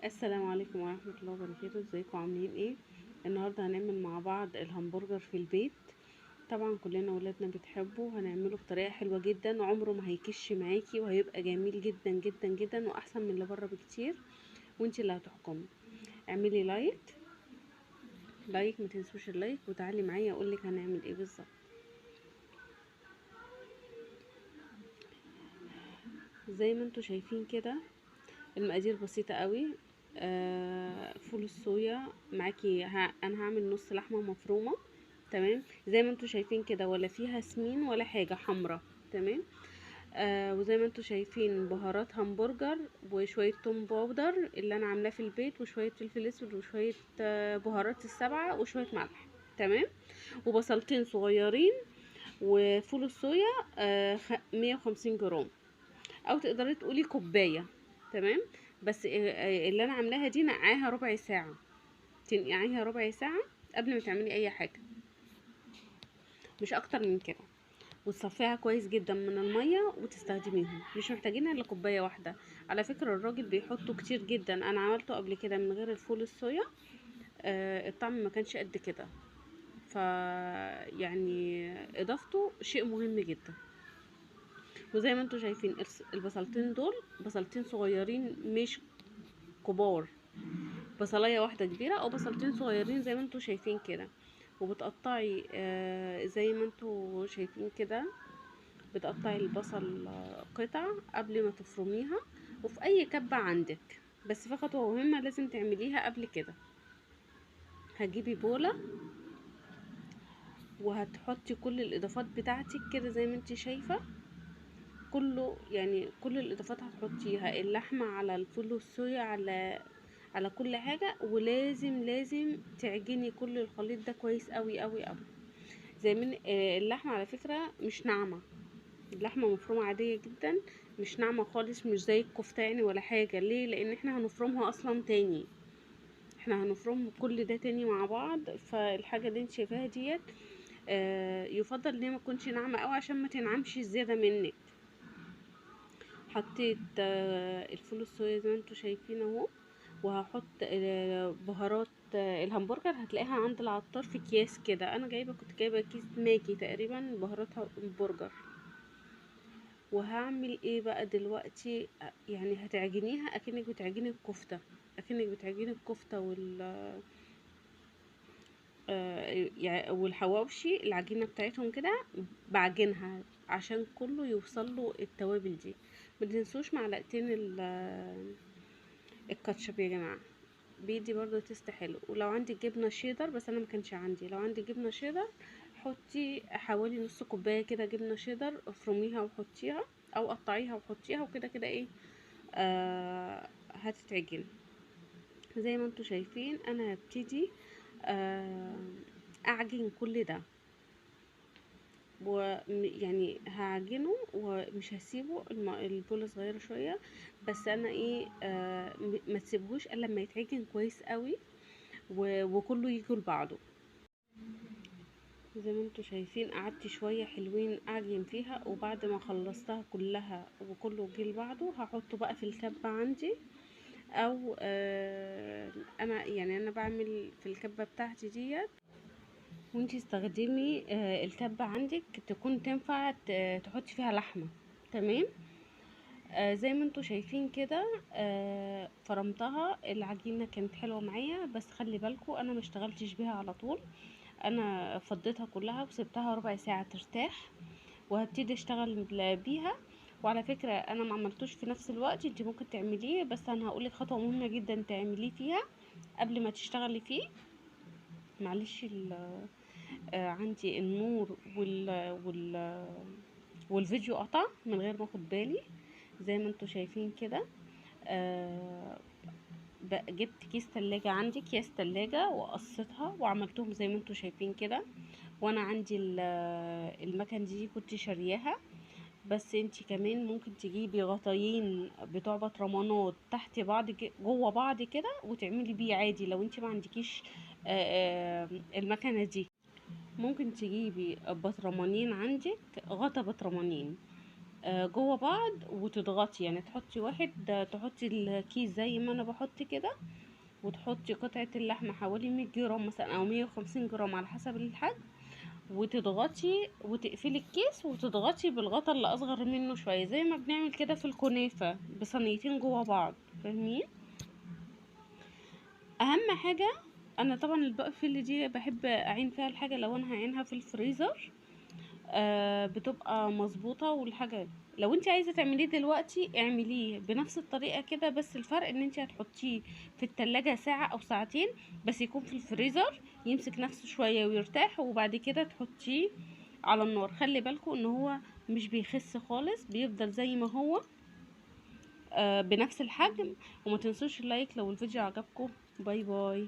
السلام عليكم ورحمة الله وبركاته. ازيكم عاملين ايه؟ النهاردة هنعمل مع بعض الهمبرجر في البيت. طبعا كلنا ولادنا بتحبه، هنعمله بطريقة حلوة جدا، عمره ما هيكش معاكي وهيبقى جميل جدا جدا جدا واحسن من اللي بره بكتير، وانتي اللي هتحكمي. اعملي لايك ما تنسوش اللايك، وتعالي معايا اقولك هنعمل ايه بالظبط. زي ما انتوا شايفين كده المقادير بسيطة قوي. فول الصويا معاكي، انا هعمل نص لحمة مفرومة. تمام، زي ما انتوا شايفين كده، ولا فيها سمين ولا حاجة حمرا. تمام. وزي ما انتوا شايفين بهارات همبرجر، وشوية توم باودر اللي انا عاملاه في البيت، وشوية فلفل اسود، وشوية بهارات السبعة، وشوية ملح. تمام. وبصلتين صغيرين، وفول الصويا 150 جرام، او تقدري تقولي كوبايه. تمام. بس اللي انا عاملاها دي نقعيها ربع ساعه، تنقعيها ربع ساعه قبل ما تعملي اي حاجه، مش اكتر من كده. وتصفيها كويس جدا من الميه وتستخدميهم، مش محتاجين الا كوبايه واحده. على فكره الراجل بيحطوا كتير جدا، انا عملته قبل كده من غير الفول الصويا. الطعم ما كانش قد كده. ف يعني اضافته شيء مهم جدا. وزي ما انتوا شايفين البصلتين دول بصلتين صغيرين مش كبار، بصلايه واحده كبيره او بصلتين صغيرين زي ما انتوا شايفين كده. وبتقطعي زي ما انتوا شايفين كده، بتقطعي البصل قطع قبل ما تفرميها، وفي اي كبة عندك. بس في خطوة مهمة لازم تعمليها قبل كده. هتجيبي بولة وهتحطي كل الاضافات بتاعتك كده زي ما انت شايفة. كله يعني كل الاضافات هتحطيها، اللحمة على الفول والصويا على كل حاجة. ولازم تعجني كل الخليط ده كويس قوي قوي قوي. زي من اللحمة على فكرة مش ناعمة، اللحمة مفرومة عادية جدا، مش ناعمة خالص، مش زي الكفتة يعني ولا حاجة. ليه؟ لان احنا هنفرمها اصلا تاني، احنا هنفرم كل ده تاني مع بعض. فالحاجة اللي انت شايفاها ديت يفضل ان هي ما تكونش ناعمة قوي عشان ما تنعمش زيادة منك. حطيت الفول الصويا زي ما انتوا شايفين اهو. وهحط بهارات الهمبرجر، هتلاقيها عند العطار في اكياس كده. انا كنت جايبه كيس ماجي تقريبا بهارات همبرجر. وهعمل ايه بقى دلوقتي؟ يعني هتعجنيها اكنك بتعجني الكفته، اكنك بتعجني الكفته والحواوشي، العجينه بتاعتهم كده بعجنها عشان كله يوصل له التوابل دي. ما تنسوش معلقتين الكاتشب يا جماعه، بيدي برضو تيست حلو. ولو عندك جبنه شيدر، بس انا ما كانش عندي، لو عندك جبنه شيدر حطي حوالي نص كوبايه كده جبنه شيدر، افرميها وحطيها، او قطعيها وحطيها، وكده كده ايه هتتعجن. زي ما انتوا شايفين انا هبتدي آه اعجن كل ده، ويعني هعجنه ومش هسيبه البولة صغيرة شوية. بس انا ايه ما تسيبهوش الا لما يتعجن كويس قوي وكله يجي لبعضه. زي ما انتوا شايفين قعدت شوية حلوين اعجن فيها، وبعد ما خلصتها كلها وكله جه لبعضه هحطه بقى في الكبة عندي. او انا بعمل في الكبة بتاعتي ديت. وانتي استخدمي الكبة عندك تكون تنفع تحطي فيها لحمة. تمام. زي ما انتوا شايفين كده فرمتها، العجينة كانت حلوة معايا، بس خلي بالكوا انا ما اشتغلتش بيها على طول. انا فضيتها كلها وسبتها ربع ساعة ترتاح، وهبتدي اشتغل بيها. وعلى فكرة انا ما عملتوش في نفس الوقت، انت ممكن تعمليه، بس انا هقولك خطوة مهمة جدا تعمليه فيها قبل ما تشتغلي فيه. معلش عندي النور والفيديو قطع من غير ما اخد بالي. زي ما انتوا شايفين كده آه جبت كيس تلاجة، عندي اكياس تلاجة وقصيتها وعملتهم زي ما انتوا شايفين كده. وانا عندي المكن دي كنت شارياها. بس انتي كمان ممكن تجيبي غطايين بتوع بطرمانات تحت بعض جوه بعض كده وتعملي بيه عادي، لو انتي ما عندكيش المكنه دي. ممكن تجيبي بطرمانين عندك، غطا بطرمانين جوه بعض وتضغطي، يعني تحطي واحد، تحطي الكيس زي ما انا بحط كده، وتحطي قطعة اللحمة حوالي 100 جرام مثلا او 150 جرام على حسب الحجم، وتضغطي وتقفلي الكيس وتضغطي بالغطا اللي اصغر منه شوية، زي ما بنعمل كده في الكنافة بصينيتين جوه بعض، فاهمين؟ اهم حاجة، انا طبعا البقفل دي بحب اعين فيها الحاجة لو انا هعينها في الفريزر بتبقى مظبوطة. والحاجة لو انت عايزة تعمليه دلوقتي اعمليه بنفس الطريقة كده، بس الفرق ان انت هتحطيه في التلاجة ساعة او ساعتين، بس يكون في الفريزر يمسك نفسه شوية ويرتاح، وبعد كده تحطيه على النار. خلي بالكم ان هو مش بيخس خالص، بيفضل زي ما هو بنفس الحجم. وما تنسوش اللايك لو الفيديو عجبكم. باي باي.